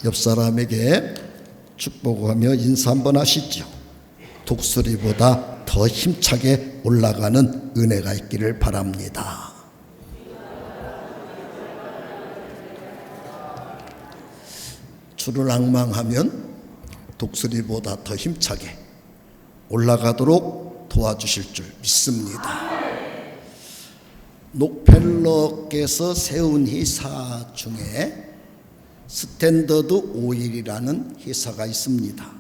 옆 사람에게 축복하며 인사 한번 하시죠. 독수리보다 더 힘차게 올라가는 은혜가 있기를 바랍니다. 주를 앙망하면 독수리보다 더 힘차게 올라가도록 도와주실 줄 믿습니다. 록펠러께서 세운 회사 중에 스탠더드 오일이라는 회사가 있습니다.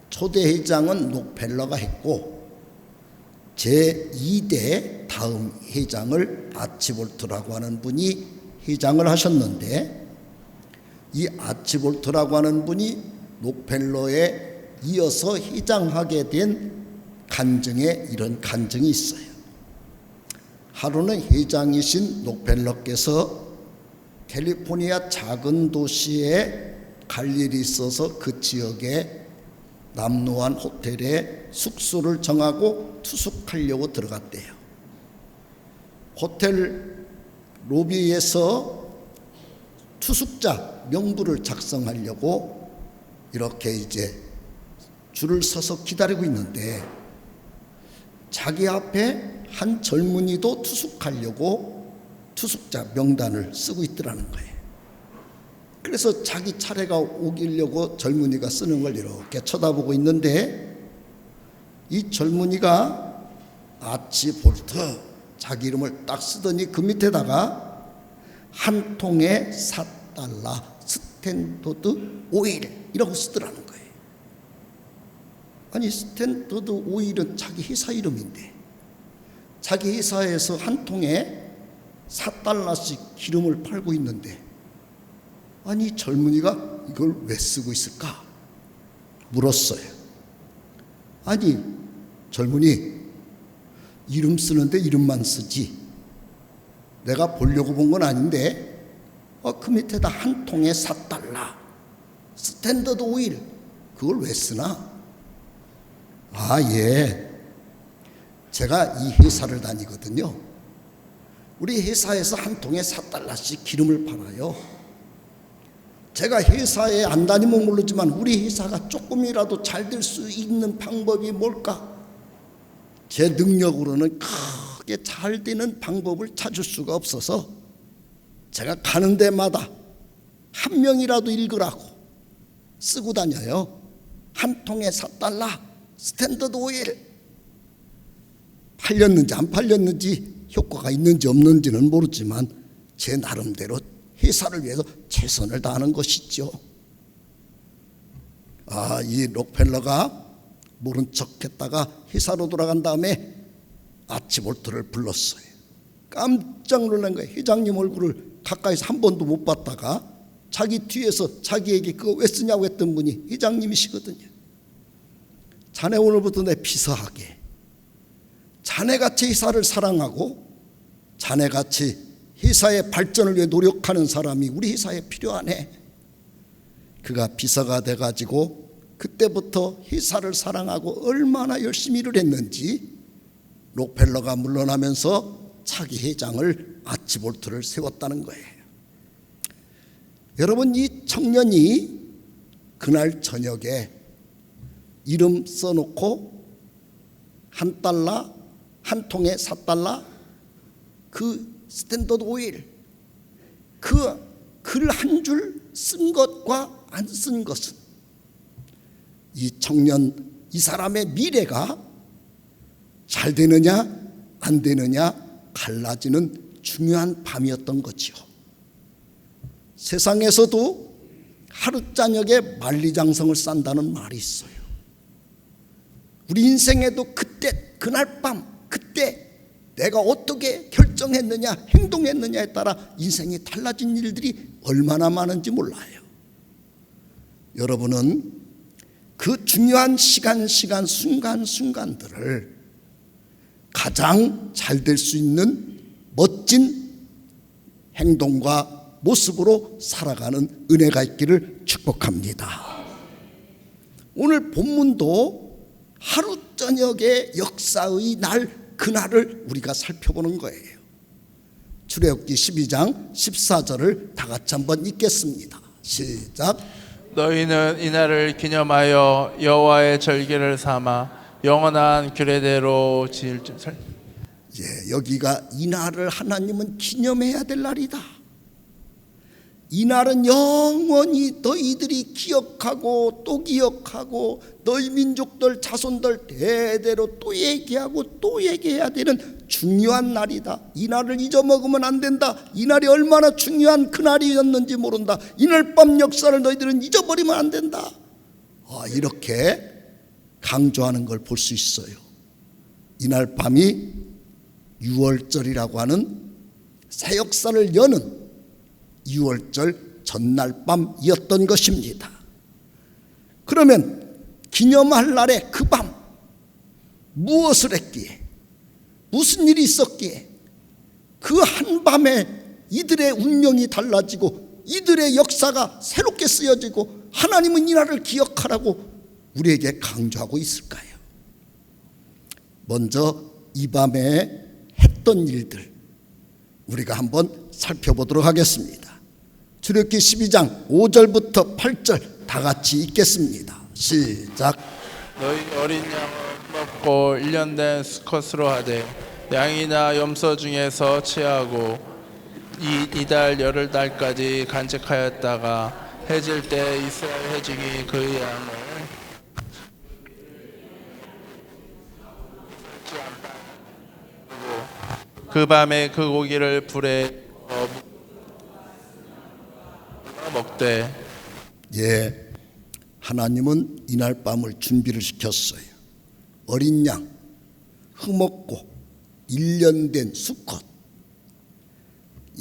초대 회장은 록펠러가 했고 제2대 다음 회장을 아치볼트라고 하는 분이 회장을 하셨는데, 이 아치볼트라고 하는 분이 록펠러에 이어서 회장하게 된 간증에 이런 간증이 있어요. 하루는 회장이신 록펠러께서 캘리포니아 작은 도시에 갈 일이 있어서 그 지역에 남루한 호텔에 숙소를 정하고 투숙하려고 들어갔대요. 호텔 로비에서 투숙자 명부를 작성하려고 이렇게 이제 줄을 서서 기다리고 있는데, 자기 앞에 한 젊은이도 투숙하려고 투숙자 명단을 쓰고 있더라는 거예요. 그래서 자기 차례가 오기려고 젊은이가 쓰는 걸 이렇게 쳐다보고 있는데, 이 젊은이가 아치볼트 자기 이름을 딱 쓰더니 그 밑에다가 한 통에 $4 스탠더드 오일이라고 쓰더라는 거예요. 아니, 스탠더드 오일은 자기 회사 이름인데 자기 회사에서 한 통에 $4씩 기름을 팔고 있는데, 아니 젊은이가 이걸 왜 쓰고 있을까 물었어요. 아니 젊은이, 이름 쓰는데 이름만 쓰지 내가 보려고 본 건 아닌데 그 밑에다 한 통에 $4 스탠더드 오일 그걸 왜 쓰나? 예, 제가 이 회사를 다니거든요. 우리 회사에서 한 통에 $4씩 기름을 팔아요. 제가 회사에 안 다니면 모르지만 우리 회사가 조금이라도 잘 될 수 있는 방법이 뭘까? 제 능력으로는 크게 잘 되는 방법을 찾을 수가 없어서 제가 가는 데마다 한 명이라도 읽으라고 쓰고 다녀요. 한 통에 $4 스탠더드 오일. 팔렸는지 안 팔렸는지 효과가 있는지 없는지는 모르지만 제 나름대로 회사를 위해서 최선을 다하는 것이죠. 이 록펠러가 모른 척했다가 회사로 돌아간 다음에 아치볼트를 불렀어요. 깜짝 놀란 거예요. 회장님 얼굴을 가까이서 한 번도 못 봤다가 자기 뒤에서 자기에게 그거 왜 쓰냐고 했던 분이 회장님이시거든요. 자네 오늘부터 내 비서하게, 자네같이 회사를 사랑하고 자네같이 회사의 발전을 위해 노력하는 사람이 우리 회사에 필요하네. 그가 비서가 돼가지고 그때부터 회사를 사랑하고 얼마나 열심히 일을 했는지 록펠러가 물러나면서 차기 회장을 아치볼트를 세웠다는 거예요. 여러분, 이 청년이 그날 저녁에 이름 써놓고 $1, 한 통에 $4 그 스탠더드 오일 그 글 한 줄 쓴 것과 안 쓴 것은 이 청년, 이 사람의 미래가 잘 되느냐 안 되느냐 갈라지는 중요한 밤이었던 거지요. 세상에서도 하루 저녁에 만리장성을 싼다는 말이 있어요. 우리 인생에도 그때 그날 밤 그때 내가 어떻게 결정했느냐 행동했느냐에 따라 인생이 달라진 일들이 얼마나 많은지 몰라요. 여러분은 그 중요한 시간 순간들을 가장 잘 될 수 있는 멋진 행동과 모습으로 살아가는 은혜가 있기를 축복합니다. 오늘 본문도 하루 저녁의 역사의 날 그날을 우리가 살펴보는 거예요. 출애굽기 12장 14절을 다 같이 한번 읽겠습니다. 시작. 너희는 이날을 기념하여 여호와의 절기를 삼아 영원한 규례대로 지을 줄. 예, 여기가 이날을 하나님은 기념해야 될 날이다. 이날은 영원히 너희들이 기억하고 또 기억하고 너희 민족들 자손들 대대로 또 얘기하고 또 얘기해야 되는 중요한 날이다. 이날을 잊어먹으면 안 된다. 이날이 얼마나 중요한 그날이었는지 모른다. 이날 밤 역사를 너희들은 잊어버리면 안 된다. 이렇게 강조하는 걸 볼 수 있어요. 이날 밤이 유월절이라고 하는 새 역사를 여는 6월절 전날 밤이었던 것입니다. 그러면 기념할 날에 그 밤 무엇을 했기에, 무슨 일이 있었기에 그 한밤에 이들의 운명이 달라지고 이들의 역사가 새롭게 쓰여지고 하나님은 이 날을 기억하라고 우리에게 강조하고 있을까요? 먼저 이 밤에 했던 일들 우리가 한번 살펴보도록 하겠습니다. 출애굽기 12장 5절부터 8절 다 같이 읽겠습니다. 시작. 너희 어린 양은 먹고 1년 된 수컷으로 하되 양이나 염소 중에서 취하고 이달 열흘달까지 간직하였다가 해질 때 이스라엘 회중이 그 양을 그 밤에 그 고기를 불에 먹되. 예, 하나님은 이날 밤을 준비를 시켰어요. 어린 양, 흠없고 1년 된 수컷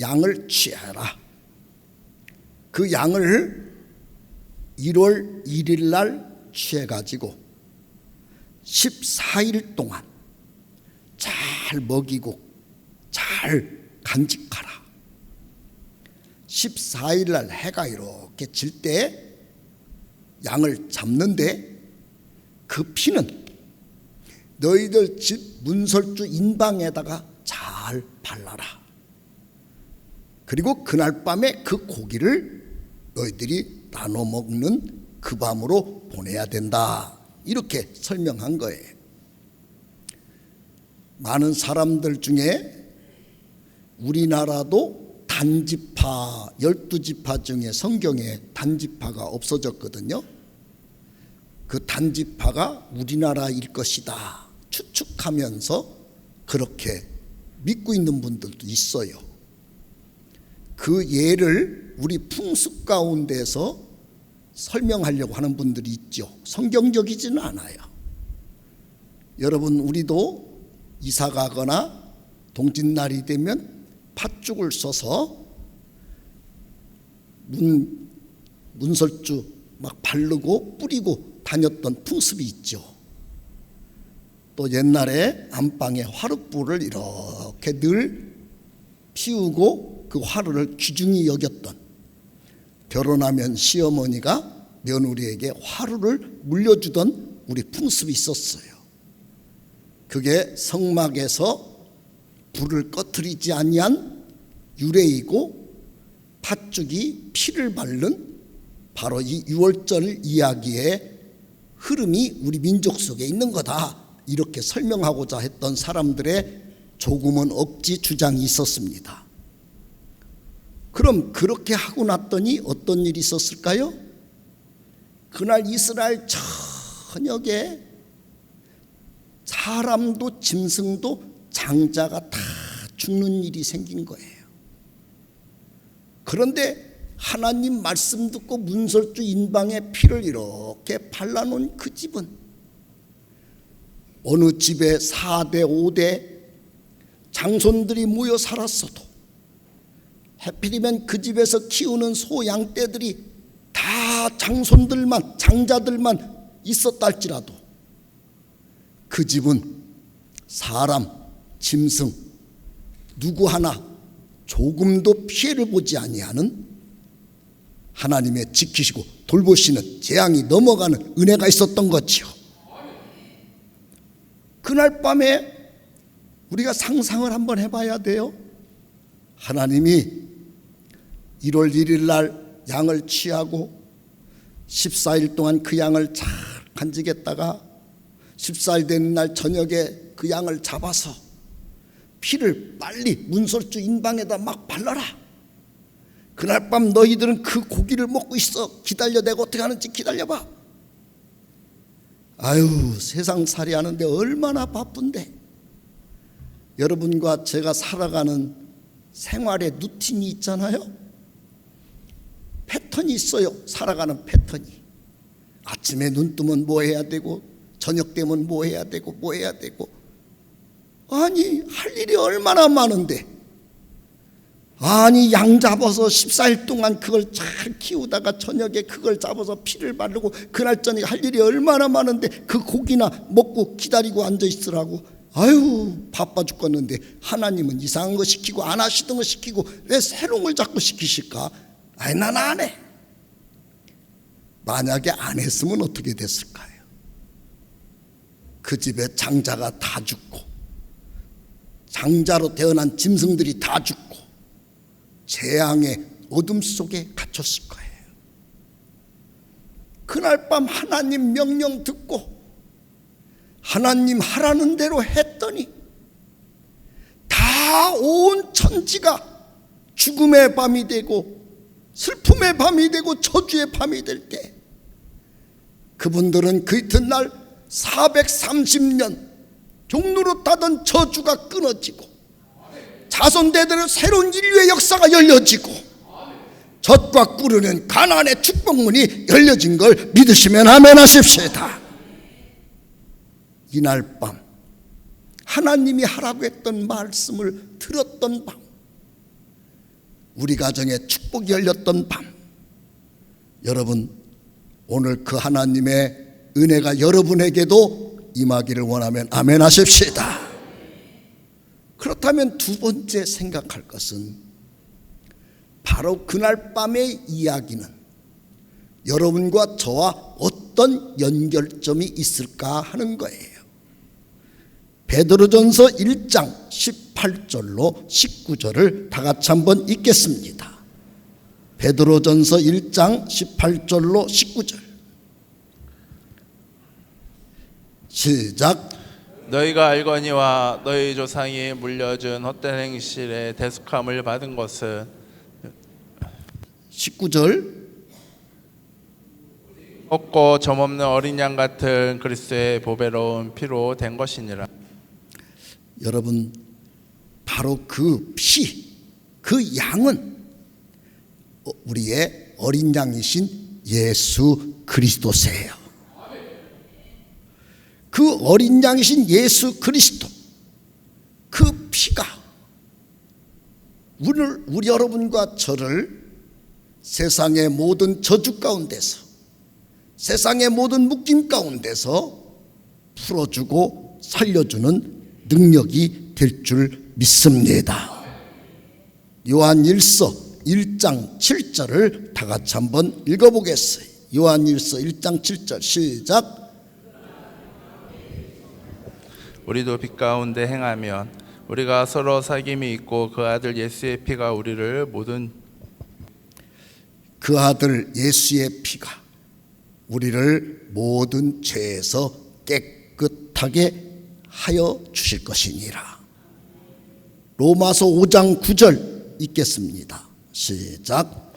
양을 취하라. 그 양을 1월 1일 날 취해가지고 14일 동안 잘 먹이고 잘 간직하라. 14일 날 해가 이렇게 질 때 양을 잡는데 그 피는 너희들 집 문설주 인방에다가 잘 발라라. 그리고 그날 밤에 그 고기를 너희들이 나눠 먹는 그 밤으로 보내야 된다. 이렇게 설명한 거예요. 많은 사람들 중에 우리나라도 단지파 12지파 중에 성경에 단지파가 없어졌거든요. 그 단지파가 우리나라일 것이다 추측하면서 그렇게 믿고 있는 분들도 있어요. 그 예를 우리 풍습 가운데서 설명하려고 하는 분들이 있죠. 성경적이지는 않아요. 여러분, 우리도 이사 가거나 동짓날이 되면 팥죽을 써서 문설주 막 바르고 뿌리고 다녔던 풍습이 있죠. 또 옛날에 안방에 화룻불을 이렇게 늘 피우고 그 화루를 귀중히 여겼던, 결혼하면 시어머니가 며느리에게 화루를 물려주던 우리 풍습이 있었어요. 그게 성막에서 불을 꺼트리지 아니한 유래이고 팥죽이 피를 바른 바로 이 유월절 이야기의 흐름이 우리 민족 속에 있는 거다, 이렇게 설명하고자 했던 사람들의 조금은 억지 주장이 있었습니다. 그럼 그렇게 하고 났더니 어떤 일이 있었을까요? 그날 이스라엘 전역에 사람도 짐승도 장자가 다 죽는 일이 생긴 거예요. 그런데 하나님 말씀 듣고 문설주 인방에 피를 이렇게 발라놓은 그 집은 어느 집에 4대 5대 장손들이 모여 살았어도 하필이면 그 집에서 키우는 소 양떼들이 다 장손들만 장자들만 있었다 할지라도 그 집은 사람, 짐승 누구 하나 조금도 피해를 보지 아니하는 하나님의 지키시고 돌보시는 재앙이 넘어가는 은혜가 있었던 거지요. 그날 밤에 우리가 상상을 한번 해봐야 돼요. 하나님이 1월 1일 날 양을 취하고 14일 동안 그 양을 잘 간직했다가 14일 되는 날 저녁에 그 양을 잡아서 피를 빨리 문설주 인방에다 막 발라라. 그날 밤 너희들은 그 고기를 먹고 있어. 기다려. 내가 어떻게 하는지 기다려봐. 아유, 세상살이 하는데 얼마나 바쁜데. 여러분과 제가 살아가는 생활의 루틴이 있잖아요. 패턴이 있어요. 살아가는 패턴이. 아침에 눈 뜨면 뭐 해야 되고, 저녁 되면 뭐 해야 되고, 뭐 해야 되고. 아니, 할 일이 얼마나 많은데. 아니, 양 잡아서 14일 동안 그걸 잘 키우다가 저녁에 그걸 잡아서 피를 바르고 그날 저녁에 할 일이 얼마나 많은데 그 고기나 먹고 기다리고 앉아 있으라고. 아유, 바빠 죽겠는데 하나님은 이상한 거 시키고 안 하시던 거 시키고 왜 새로운 걸 자꾸 시키실까? 아이, 난 안 해. 만약에 안 했으면 어떻게 됐을까요? 그 집에 장자가 다 죽고 장자로 태어난 짐승들이 다 죽고 재앙의 어둠 속에 갇혔을 거예요. 그날 밤 하나님 명령 듣고 하나님 하라는 대로 했더니 다 온 천지가 죽음의 밤이 되고 슬픔의 밤이 되고 저주의 밤이 될 때 그분들은 그 이튿날 430년 종로로 타던 저주가 끊어지고 자손대대로 새로운 인류의 역사가 열려지고 젖과 꿀으는 가나안의 축복문이 열려진 걸 믿으시면 아멘 하십시다. 이날 밤 하나님이 하라고 했던 말씀을 들었던 밤, 우리 가정에 축복이 열렸던 밤, 여러분 오늘 그 하나님의 은혜가 여러분에게도 임하기를 원하면 아멘 하십시다. 그렇다면 두 번째 생각할 것은 바로 그날 밤의 이야기는 여러분과 저와 어떤 연결점이 있을까 하는 거예요. 베드로전서 1장 18절로 19절을 다 같이 한번 읽겠습니다. 베드로전서 1장 18절로 19절 시작. 너희가 알거니와 너희 조상이 물려준 헛된 행실에 대속함을 받은 것은 19절 없고 점없는 어린 양 같은 그리스도의 보배로운 피로 된 것이니라. 여러분 바로 그 피, 그 양은 우리의 어린 양이신 예수 그리스도세요. 그 어린 양이신 예수 그리스도, 그 피가 우리 여러분과 저를 세상의 모든 저주 가운데서, 세상의 모든 묶임 가운데서 풀어주고 살려주는 능력이 될 줄 믿습니다. 요한일서 1장 7절을 다 같이 한번 읽어보겠어요. 요한일서 1장 7절 시작. 우리도 빛 가운데 행하면 우리가 서로 사귐이 있고 그 아들 예수의 피가 우리를 모든 그 아들 예수의 피가 우리를 모든 죄에서 깨끗하게 하여 주실 것이니라. 로마서 5장 9절 읽겠습니다. 시작.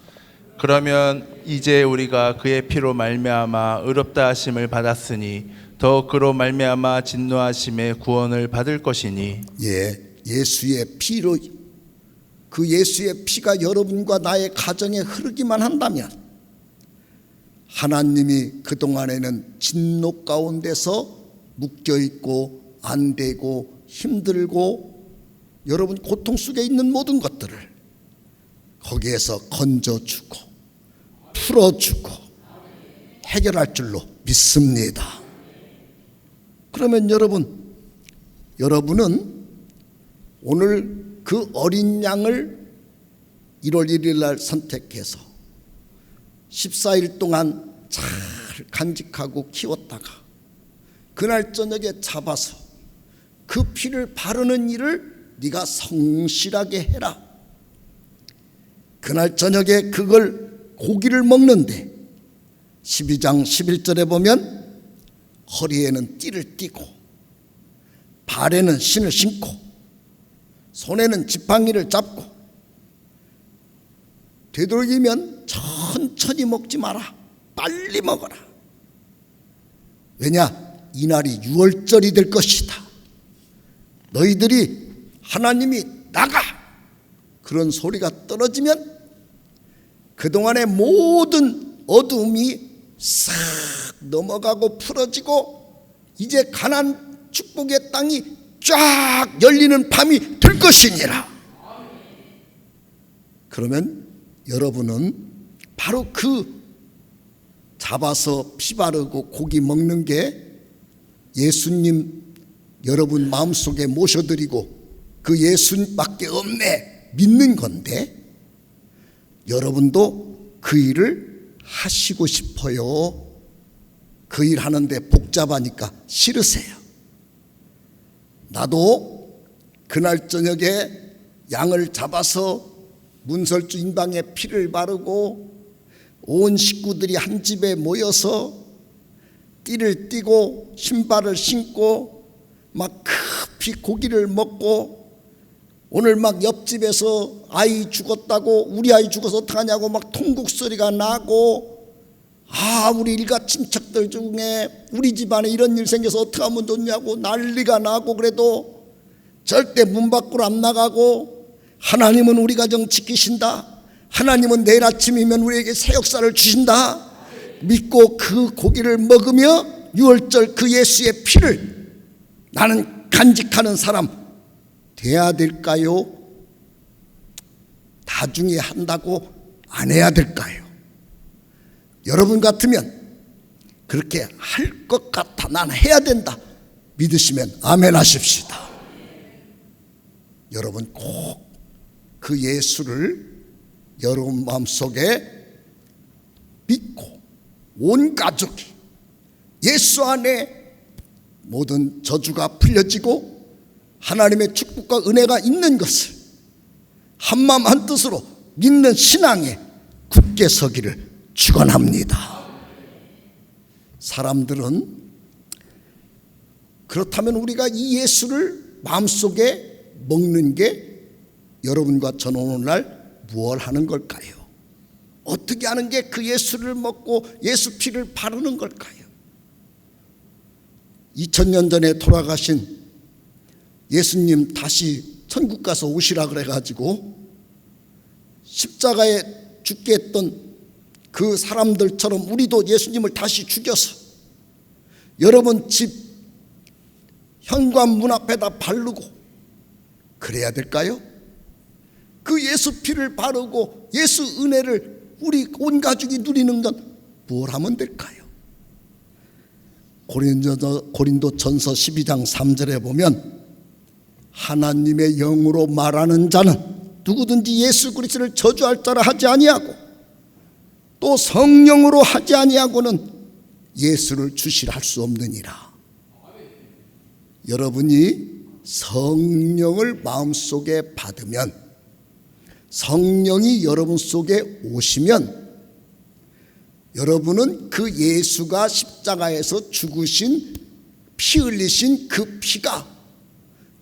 그러면 이제 우리가 그의 피로 말미암아 의롭다 하심을 받았으니 더 그로 말미암아 진노하심의 구원을 받을 것이니. 예수의 피로, 그 예수의 피가 여러분과 나의 가정에 흐르기만 한다면 하나님이 그동안에는 진노 가운데서 묶여있고 안 되고 힘들고 여러분 고통 속에 있는 모든 것들을 거기에서 건져주고 풀어주고 해결할 줄로 믿습니다. 그러면 여러분은 오늘 그 어린 양을 1월 1일 날 선택해서 14일 동안 잘 간직하고 키웠다가 그날 저녁에 잡아서 그 피를 바르는 일을 네가 성실하게 해라. 그날 저녁에 그걸 고기를 먹는데 12장 11절에 보면 허리에는 띠를 띠고 발에는 신을 신고 손에는 지팡이를 잡고 되도록이면 천천히 먹지 마라. 빨리 먹어라. 왜냐? 이날이 유월절이 될 것이다. 너희들이 하나님이 나가! 그런 소리가 떨어지면 그동안의 모든 어두움이 싹 넘어가고 풀어지고 이제 가나안 축복의 땅이 쫙 열리는 밤이 될 것이니라. 그러면 여러분은 바로 그 잡아서 피 바르고 고기 먹는 게 예수님 여러분 마음속에 모셔드리고 그 예수밖에 없네 믿는 건데 여러분도 그 일을 하시고 싶어요. 그 일 하는데 복잡하니까 싫으세요. 나도 그날 저녁에 양을 잡아서 문설주 인방에 피를 바르고 온 식구들이 한 집에 모여서 띠를 띠고 신발을 신고 막 급히 고기를 먹고 오늘 막 옆집에서 아이 죽었다고 우리 아이 죽어서 어떡하냐고 막 통곡 소리가 나고 우리 일가 친척들 중에 우리 집안에 이런 일 생겨서 어떡하면 좋냐고 난리가 나고 그래도 절대 문 밖으로 안 나가고 하나님은 우리 가정 지키신다. 하나님은 내일 아침이면 우리에게 새 역사를 주신다. 믿고 그 고기를 먹으며 유월절 그 예수의 피를 나는 간직하는 사람 돼야 될까요? 나중에 한다고 안 해야 될까요? 여러분 같으면 그렇게 할 것 같아. 나는 해야 된다. 믿으시면 아멘 하십시다. 여러분 꼭 그 예수를 여러분 마음속에 믿고 온 가족이 예수 안에 모든 저주가 풀려지고 하나님의 축복과 은혜가 있는 것을 한마음 한뜻으로 믿는 신앙에 굳게 서기를 축원합니다. 사람들은 그렇다면 우리가 이 예수를 마음속에 먹는 게 여러분과 저는 오늘날 무엇을 하는 걸까요? 어떻게 하는 게 그 예수를 먹고 예수 피를 바르는 걸까요? 2000년 전에 돌아가신 예수님 다시 천국 가서 오시라 그래가지고 십자가에 죽게 했던 그 사람들처럼 우리도 예수님을 다시 죽여서 여러분 집 현관 문 앞에다 바르고 그래야 될까요? 그 예수 피를 바르고 예수 은혜를 우리 온 가족이 누리는 건 뭘 하면 될까요? 고린도전서 12장 3절에 보면 하나님의 영으로 말하는 자는 누구든지 예수 그리스도를 저주할 자라 하지 아니하고 또 성령으로 하지 아니하고는 예수를 주시라 할 수 없느니라. 여러분이 성령을 마음속에 받으면 성령이 여러분 속에 오시면 여러분은 그 예수가 십자가에서 죽으신 피 흘리신 그 피가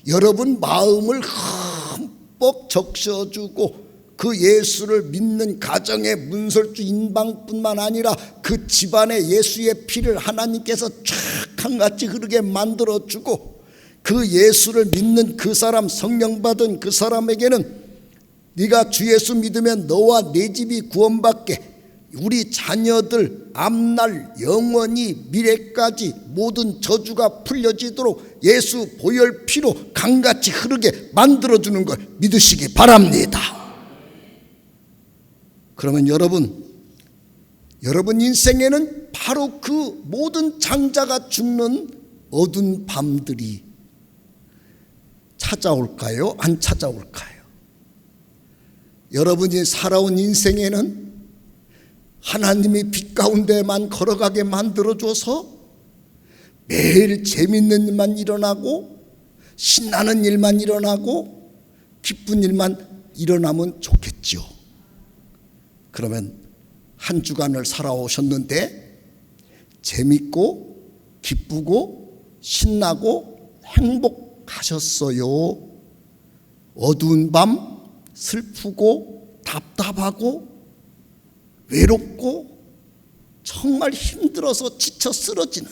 여러분 마음을 흠뻑 적셔주고 그 예수를 믿는 가정의 문설주 인방뿐만 아니라 그 집안에 예수의 피를 하나님께서 쫙 한같이 흐르게 만들어주고 그 예수를 믿는 그 사람 성령 받은 그 사람에게는 네가 주 예수 믿으면 너와 네 집이 구원받게 우리 자녀들 앞날 영원히 미래까지 모든 저주가 풀려지도록 예수 보혈 피로 강같이 흐르게 만들어주는 걸 믿으시기 바랍니다. 그러면 여러분 인생에는 바로 그 모든 장자가 죽는 어두운 밤들이 찾아올까요? 안 찾아올까요? 여러분이 살아온 인생에는 하나님이 빛 가운데만 걸어가게 만들어줘서 매일 재밌는 일만 일어나고 신나는 일만 일어나고 기쁜 일만 일어나면 좋겠죠. 그러면 한 주간을 살아오셨는데 재밌고 기쁘고 신나고 행복하셨어요? 어두운 밤 슬프고 답답하고 외롭고 정말 힘들어서 지쳐 쓰러지는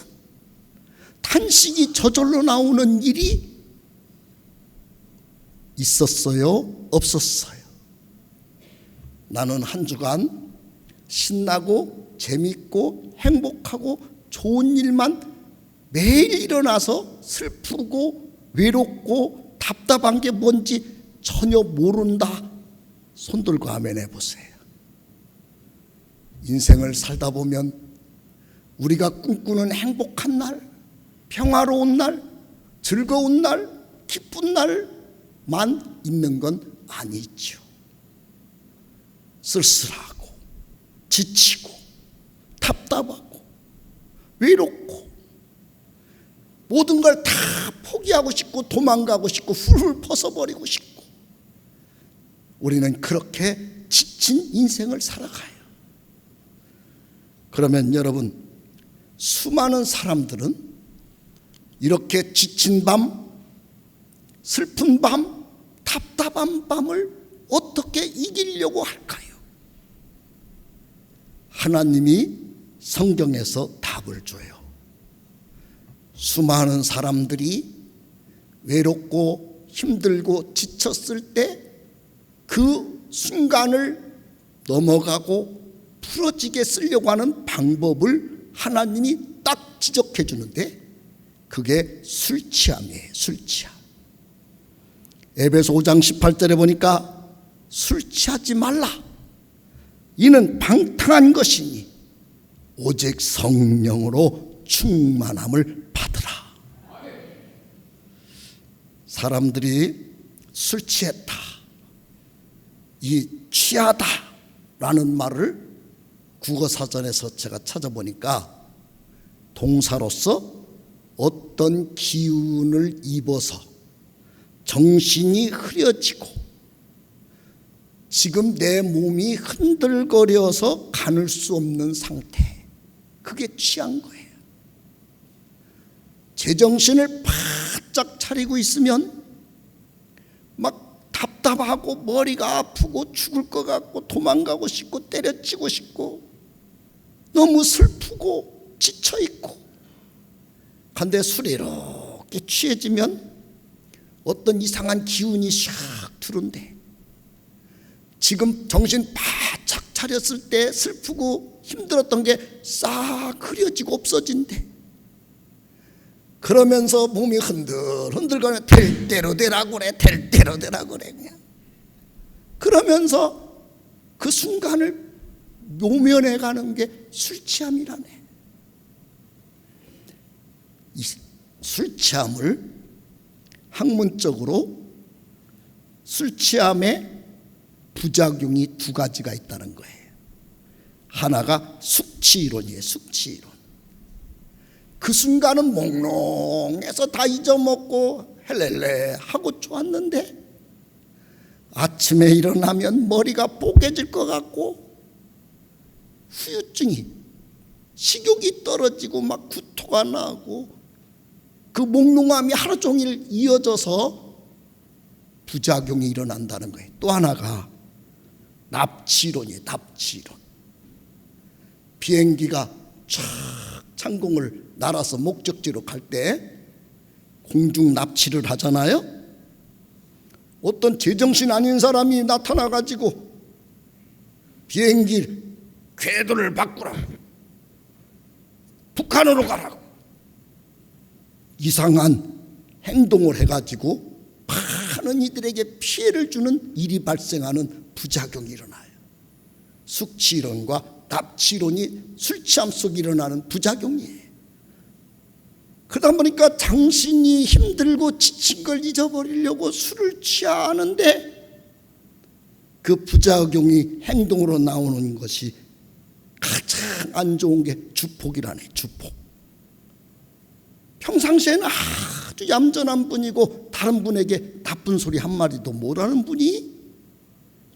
탄식이 저절로 나오는 일이 있었어요? 없었어요? 나는 한 주간 신나고 재밌고 행복하고 좋은 일만 매일 일어나서 슬프고 외롭고 답답한 게 뭔지 전혀 모른다. 손 들고 아멘 해보세요. 인생을 살다 보면 우리가 꿈꾸는 행복한 날, 평화로운 날, 즐거운 날, 기쁜 날만 있는 건 아니죠. 쓸쓸하고 지치고 답답하고 외롭고 모든 걸 다 포기하고 싶고 도망가고 싶고 훌훌 벗어버리고 싶고 우리는 그렇게 지친 인생을 살아가요. 그러면 여러분, 수많은 사람들은 이렇게 지친 밤, 슬픈 밤, 답답한 밤을 어떻게 이기려고 할까요? 하나님이 성경에서 답을 줘요. 수많은 사람들이 외롭고 힘들고 지쳤을 때 그 순간을 넘어가고 풀어지게 쓰려고 하는 방법을 하나님이 딱 지적해 주는데 그게 술 취함이에요. 술 취함. 에베소 5장 18절에 보니까 술 취하지 말라. 이는 방탕한 것이니 오직 성령으로 충만함을 받으라. 사람들이 술 취했다, 이 취하다라는 말을 국어사전에서 제가 찾아보니까 동사로서 어떤 기운을 입어서 정신이 흐려지고 지금 내 몸이 흔들거려서 가눌 수 없는 상태, 그게 취한 거예요. 제정신을 바짝 차리고 있으면 막 답답하고 머리가 아프고 죽을 것 같고 도망가고 싶고 때려치고 싶고 너무 슬프고 지쳐있고, 근데 술에 이렇게 취해지면 어떤 이상한 기운이 샥 들어온대. 지금 정신 바짝 차렸을 때 슬프고 힘들었던 게 싹 흐려지고 없어진대. 그러면서 몸이 흔들흔들거려 될 대로 되라고 그래, 될 대로 되라고 그래 그냥. 그러면서 그 순간을 노면해 가는 게 술 취함이라네. 이 술 취함을 학문적으로 술 취함의 부작용이 두 가지가 있다는 거예요. 하나가 숙취이론이에요. 숙취이론. 그 순간은 몽롱해서 다 잊어먹고 헬렐레 하고 좋았는데 아침에 일어나면 머리가 뽀개질 것 같고 후유증이, 식욕이 떨어지고 막 구토가 나고 그 몽롱함이 하루 종일 이어져서 부작용이 일어난다는 거예요. 또 하나가 납치론이에요. 납치론. 비행기가 쫙 창공을 날아서 목적지로 갈 때 공중 납치를 하잖아요. 어떤 제정신 아닌 사람이 나타나가지고 비행기 궤도를 바꾸라, 북한으로 가라고 이상한 행동을 해가지고 많은 이들에게 피해를 주는 일이 발생하는 부작용이 일어나요. 숙취론과 납치론이 술 취함 속에 일어나는 부작용이에요. 그러다 보니까 당신이 힘들고 지친 걸 잊어버리려고 술을 취하는데 그 부작용이 행동으로 나오는 것이 가장 안 좋은 게 주폭이라네. 주폭. 평상시에는 아주 얌전한 분이고 다른 분에게 나쁜 소리 한마디도 못하는 분이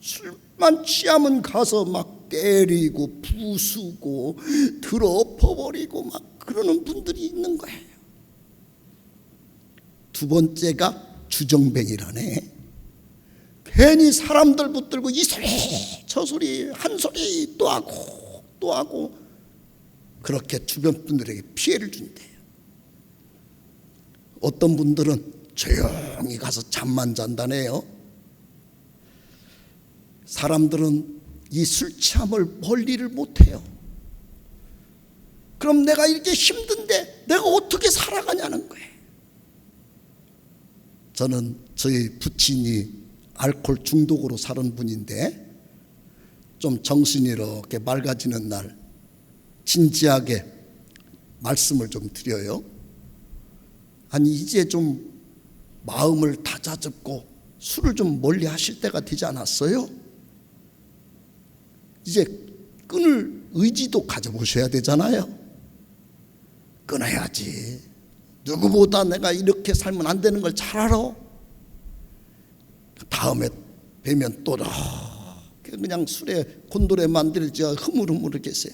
술만 취하면 가서 막 때리고 부수고 들어엎어버리고 막 그러는 분들이 있는 거예요. 두 번째가 주정뱅이라네. 괜히 사람들 붙들고 이 소리 저 소리 한 소리 또 하고 그렇게 주변 분들에게 피해를 준대요. 어떤 분들은 조용히 가서 잠만 잔다네요. 사람들은 이 술 취함을 멀리를 못해요. 그럼 내가 이렇게 힘든데 내가 어떻게 살아가냐는 거예요. 저는 저희 부친이 알코올 중독으로 사는 분인데 좀 정신이 이렇게 맑아지는 날 진지하게 말씀을 좀 드려요. 아니 이제 좀 마음을 다잡고 술을 좀 멀리 하실 때가 되지 않았어요? 이제 끊을 의지도 가져보셔야 되잖아요. 끊어야지. 누구보다 내가 이렇게 살면 안 되는 걸 잘 알아. 다음에 뵈면 또 그냥 술에 곤돌에 만들지 흐물흐물 계세요.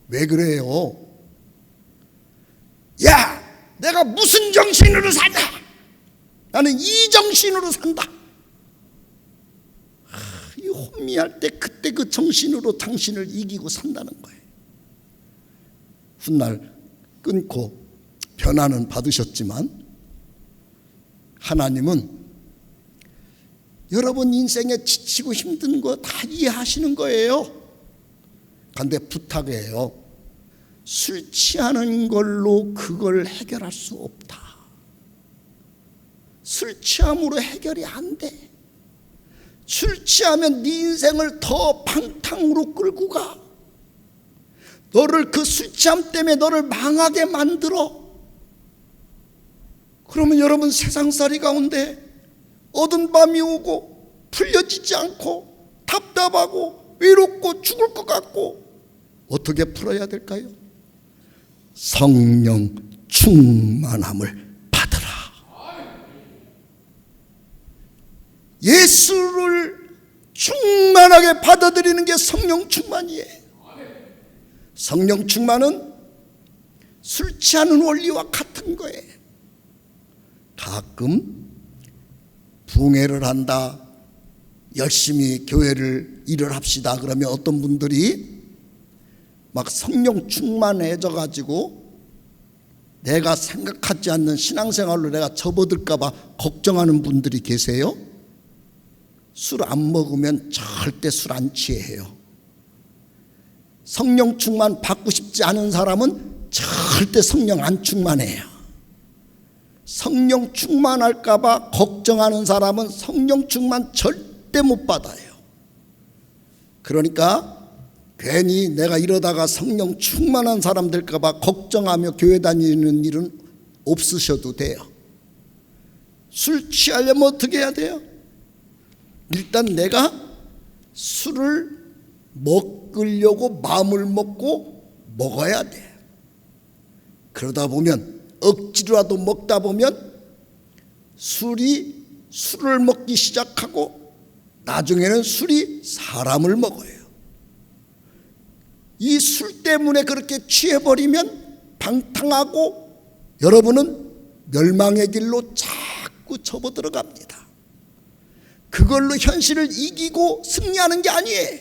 왜 그래요? 야, 내가 무슨 정신으로 사냐? 나는 이 정신으로 산다. 이 혼미할 때 그때 그 정신으로 당신을 이기고 산다는 거예요. 훗날 끊고 변화는 받으셨지만 하나님은 여러분 인생에 지치고 힘든 거 다 이해하시는 거예요. 근데 부탁이에요. 술 취하는 걸로 그걸 해결할 수 없다. 술 취함으로 해결이 안 돼. 술 취하면 네 인생을 더 방탕으로 끌고 가. 너를 그 술 취함 때문에 너를 망하게 만들어. 그러면 여러분 세상살이 가운데 어두운 밤이 오고 풀려지지 않고 답답하고 외롭고 죽을 것 같고 어떻게 풀어야 될까요? 성령 충만함을 받으라. 예수를 충만하게 받아들이는 게 성령 충만이에요. 성령 충만은 술 취하는 원리와 같은 거예요. 가끔 부흥회를 한다, 열심히 교회를 일을 합시다 그러면 어떤 분들이 막 성령 충만해져 가지고 내가 생각하지 않는 신앙생활로 내가 접어들까 봐 걱정하는 분들이 계세요. 술 안 먹으면 절대 술 안 취해요. 성령 충만 받고 싶지 않은 사람은 절대 성령 안 충만해요. 성령 충만할까 봐 걱정하는 사람은 성령 충만 절대 못 받아요. 그러니까 괜히 내가 이러다가 성령 충만한 사람 될까 봐 걱정하며 교회 다니는 일은 없으셔도 돼요. 술 취하려면 어떻게 해야 돼요? 일단 내가 술을 먹으려고 마음을 먹고 먹어야 돼. 그러다 보면 억지로라도 먹다 보면 술을 먹기 시작하고 나중에는 술이 사람을 먹어요. 이 술 때문에 그렇게 취해버리면 방탕하고 여러분은 멸망의 길로 자꾸 접어들어갑니다. 그걸로 현실을 이기고 승리하는 게 아니에요.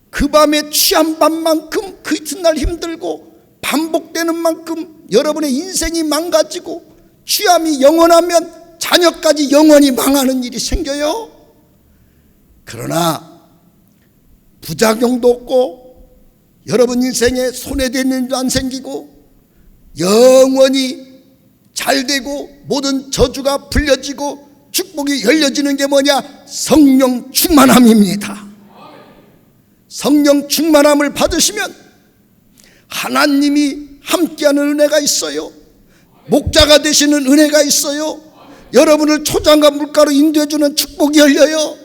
그 밤에 취한 밤만큼 그 이튿날 힘들고 반복되는 만큼 여러분의 인생이 망가지고 취함이 영원하면 자녀까지 영원히 망하는 일이 생겨요. 그러나 부작용도 없고 여러분 인생에 손해되는 일도 안 생기고 영원히 잘 되고 모든 저주가 풀려지고 축복이 열려지는 게 뭐냐? 성령 충만함입니다. 성령 충만함을 받으시면 하나님이 함께하는 은혜가 있어요. 목자가 되시는 은혜가 있어요. 여러분을 초장과 물가로 인도해주는 축복이 열려요.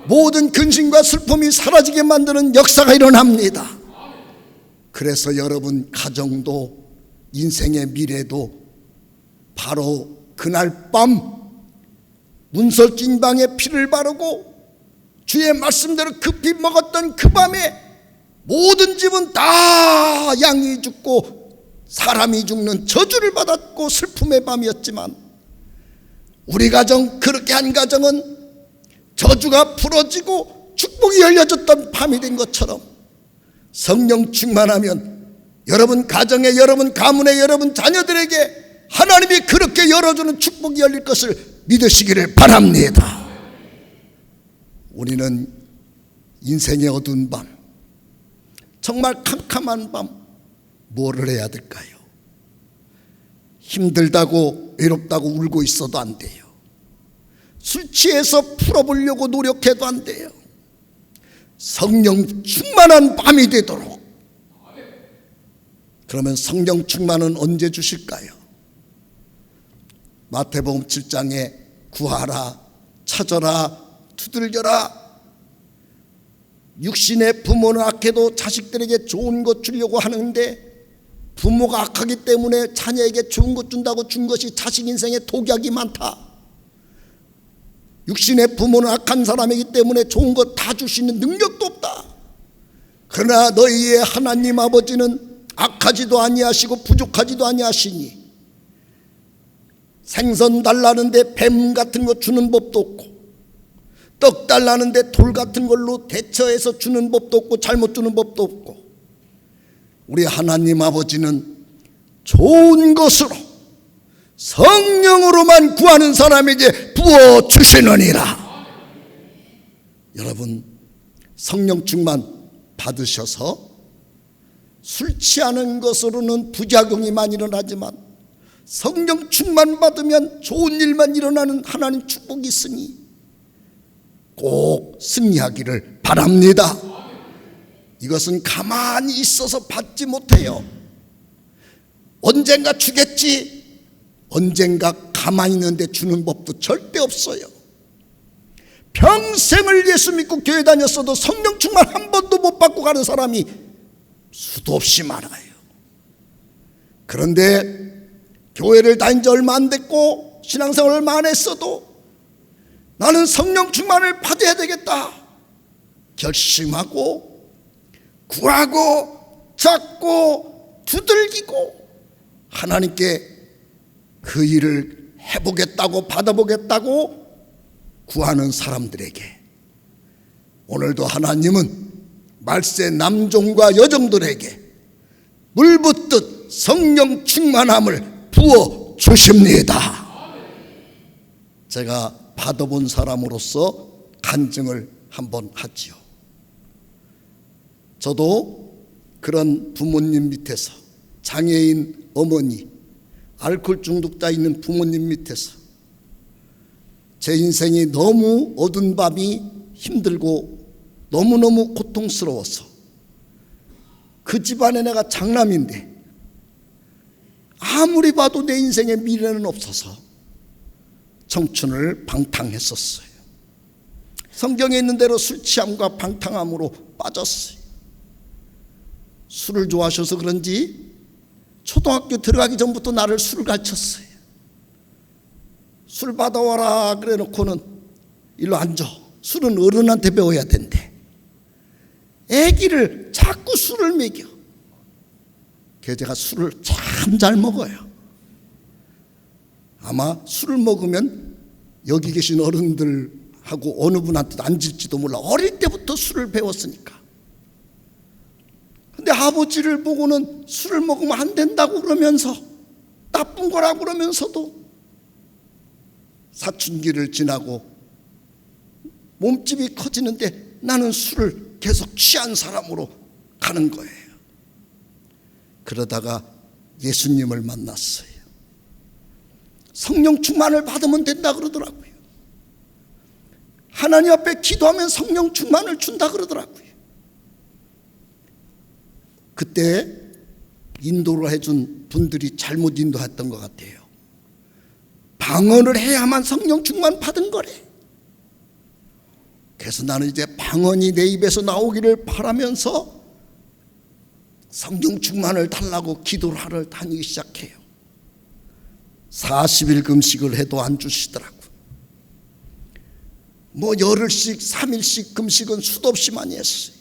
모든 근심과 슬픔이 사라지게 만드는 역사가 일어납니다. 그래서 여러분 가정도 인생의 미래도 바로 그날 밤 문설진방에 피를 바르고 주의 말씀대로 급히 먹었던 그 밤에 모든 집은 다 양이 죽고 사람이 죽는 저주를 받았고 슬픔의 밤이었지만, 우리 가정, 그렇게 한 가정은 저주가 풀어지고 축복이 열려졌던 밤이 된 것처럼, 성령 충만하면 여러분 가정에, 여러분 가문에, 여러분 자녀들에게 하나님이 그렇게 열어주는 축복이 열릴 것을 믿으시기를 바랍니다. 우리는 인생의 어두운 밤, 정말 캄캄한 밤, 뭐를 해야 될까요? 힘들다고 외롭다고 울고 있어도 안 돼요. 술 취해서 풀어보려고 노력해도 안 돼요. 성령 충만한 밤이 되도록. 그러면 성령 충만은 언제 주실까요? 마태복음 7장에 구하라, 찾아라, 두들겨라. 육신의 부모는 악해도 자식들에게 좋은 것 주려고 하는데, 부모가 악하기 때문에 자녀에게 좋은 것 준다고 준 것이 자식 인생에 독약이 많다. 육신의 부모는 악한 사람이기 때문에 좋은 것 다 줄 수 있는 능력도 없다. 그러나 너희의 하나님 아버지는 악하지도 아니하시고 부족하지도 아니하시니, 생선 달라는데 뱀 같은 거 주는 법도 없고, 떡 달라는데 돌 같은 걸로 대처해서 주는 법도 없고, 잘못 주는 법도 없고, 우리 하나님 아버지는 좋은 것으로 성령으로만 구하는 사람에게 부어주시느니라. 여러분, 성령 충만 받으셔서 술 취하는 것으로는 부작용이 많이 일어나지만, 성령 충만 받으면 좋은 일만 일어나는 하나님 축복이 있으니 꼭 승리하기를 바랍니다. 이것은 가만히 있어서 받지 못해요. 언젠가 주겠지, 언젠가 가만히 있는데 주는 법도 절대 없어요. 평생을 예수 믿고 교회 다녔어도 성령 충만 한 번도 못 받고 가는 사람이 수도 없이 많아요. 그런데 교회를 다닌 지 얼마 안 됐고 신앙생활 얼마 안 했어도 나는 성령 충만을 받아야 되겠다 결심하고, 구하고 찾고 두들기고 하나님께 그 일을 해보겠다고, 받아보겠다고 구하는 사람들에게 오늘도 하나님은 말세 남종과 여종들에게 물붓듯 성령 충만함을 부어 주십니다. 제가 받아본 사람으로서 간증을 한번 하지요. 저도 그런 부모님 밑에서, 장애인 어머니, 알코올 중독자 있는 부모님 밑에서 제 인생이 너무 어두운 밤이 힘들고 너무너무 고통스러워서, 그 집안에 내가 장남인데 아무리 봐도 내 인생에 미래는 없어서 청춘을 방탕했었어요. 성경에 있는 대로 술 취함과 방탕함으로 빠졌어요. 술을 좋아하셔서 그런지 초등학교 들어가기 전부터 나를 술을 가르쳤어요. 술 받아와라 그래 놓고는 일로 앉아, 술은 어른한테 배워야 된대. 애기를 자꾸 술을 먹여. 그래서 제가 술을 참 잘 먹어요. 아마 술을 먹으면 여기 계신 어른들하고 어느 분한테도 앉을지도 몰라. 어릴 때부터 술을 배웠으니까. 근데 아버지를 보고는 술을 먹으면 안 된다고 그러면서, 나쁜 거라고 그러면서도 사춘기를 지나고 몸집이 커지는데 나는 술을 계속 취한 사람으로 가는 거예요. 그러다가 예수님을 만났어요. 성령 충만을 받으면 된다 그러더라고요. 하나님 앞에 기도하면 성령 충만을 준다 그러더라고요. 그때 인도를 해준 분들이 잘못 인도했던 것 같아요. 방언을 해야만 성령 충만 받은 거래. 그래서 나는 이제 방언이 내 입에서 나오기를 바라면서 성령 충만을 달라고 기도를 하러 다니기 시작해요. 40일 금식을 해도 안 주시더라고. 열흘씩 3일씩 금식은 수도 없이 많이 했어요.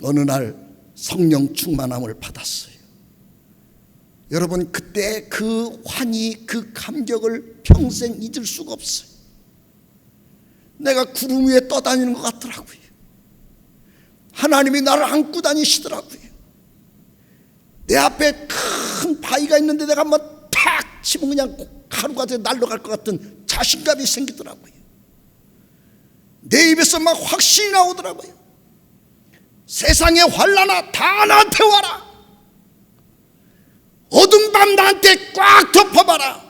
어느 날 성령 충만함을 받았어요. 여러분, 그때 그 환희, 그 감격을 평생 잊을 수가 없어요. 내가 구름 위에 떠다니는 것 같더라고요. 하나님이 나를 안고 다니시더라고요. 내 앞에 큰 바위가 있는데 내가 한번 탁 치면 그냥 가루가 돼 날아갈 것 같은 자신감이 생기더라고요. 내 입에서 막 확신이 나오더라고요. 세상의 환난아, 다 나한테 와라. 어둠 밤 나한테 꽉 덮어봐라.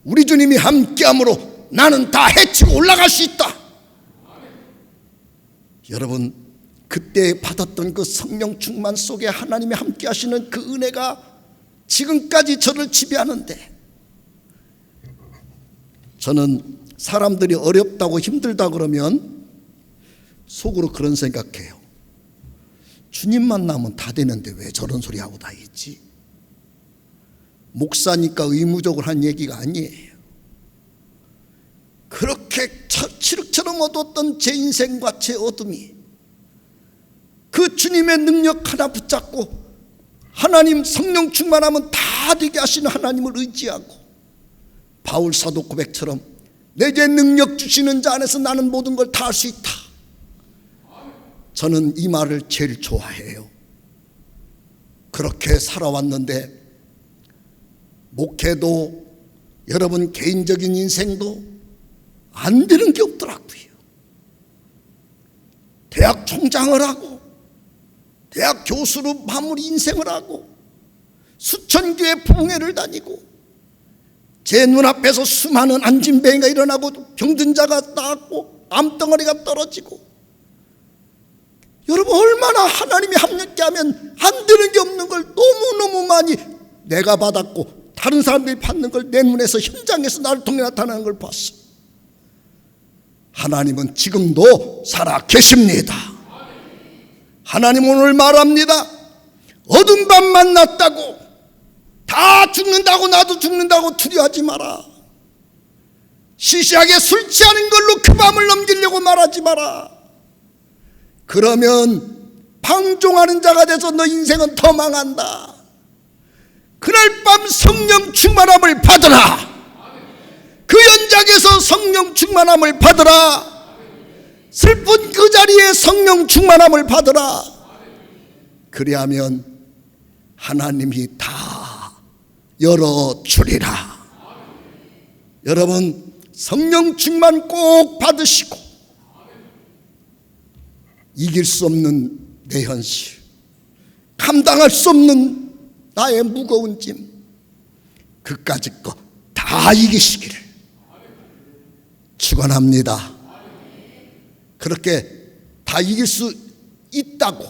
우리 주님이 함께함으로 나는 다 헤치고 올라갈 수 있다. 여러분, 그때 받았던 그 성령 충만 속에 하나님이 함께 하시는 그 은혜가 지금까지 저를 지배하는데, 저는 사람들이 어렵다고 힘들다 그러면 속으로 그런 생각해요. 주님 만나면 다 되는데 왜 저런 소리 하고 다니지? 목사니까 의무적으로 한 얘기가 아니에요. 그렇게 칠흑처럼 어두웠던 제 인생과 제 어둠이 그 주님의 능력 하나 붙잡고 하나님 성령 충만하면 다 되게 하시는 하나님을 의지하고 바울 사도 고백처럼 내게 능력 주시는 자 안에서 나는 모든 걸 다 할 수 있다. 저는 이 말을 제일 좋아해요. 그렇게 살아왔는데 목회도 여러분 개인적인 인생도 안 되는 게 없더라고요. 대학 총장을 하고 대학 교수로 마무리 인생을 하고 수천 교회 부흥회를 다니고 제 눈앞에서 수많은 안진뱅이가 일어나고 병든 자가 나았고 암덩어리가 떨어지고, 여러분 얼마나 하나님이 함께 하면 안 되는 게 없는 걸 너무너무 많이 내가 받았고 다른 사람들이 받는 걸 내 눈에서 현장에서 나를 통해 나타나는 걸 봤어. 하나님은 지금도 살아 계십니다. 하나님 오늘 말합니다. 어둠 밤 만났다고 다 죽는다고 나도 죽는다고 두려워하지 마라. 시시하게 술 취하는 걸로 그 밤을 넘기려고 말하지 마라. 그러면 방종하는 자가 돼서 너 인생은 더 망한다. 그날 밤 성령 충만함을 받으라. 그 연장에서 성령 충만함을 받으라. 슬픈 그 자리에 성령 충만함을 받으라. 그리하면 하나님이 다 열어주리라. 여러분 성령 충만 꼭 받으시고, 이길 수 없는 내 현실, 감당할 수 없는 나의 무거운 짐, 그까짓 거 다 이기시기를 축원합니다. 그렇게 다 이길 수 있다고,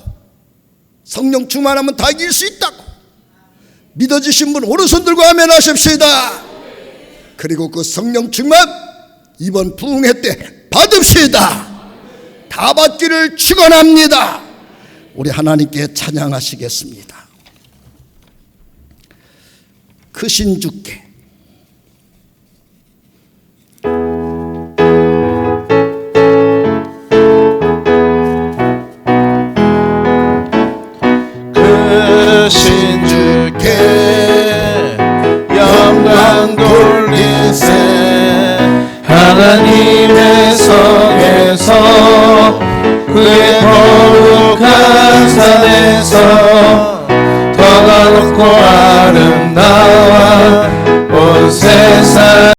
성령 충만하면 다 이길 수 있다고 믿어지신 분 오른손 들고 아멘 하십시다. 그리고 그 성령 충만 이번 부흥회 때 받읍시다. 다 받기를 축원합니다. 우리 하나님께 찬양하시겠습니다. 크신 주께 크신 주께 영광 돌리세. 하나님의 성에서 그의 거룩한 산에서 더가 높고 아름다워 온 세상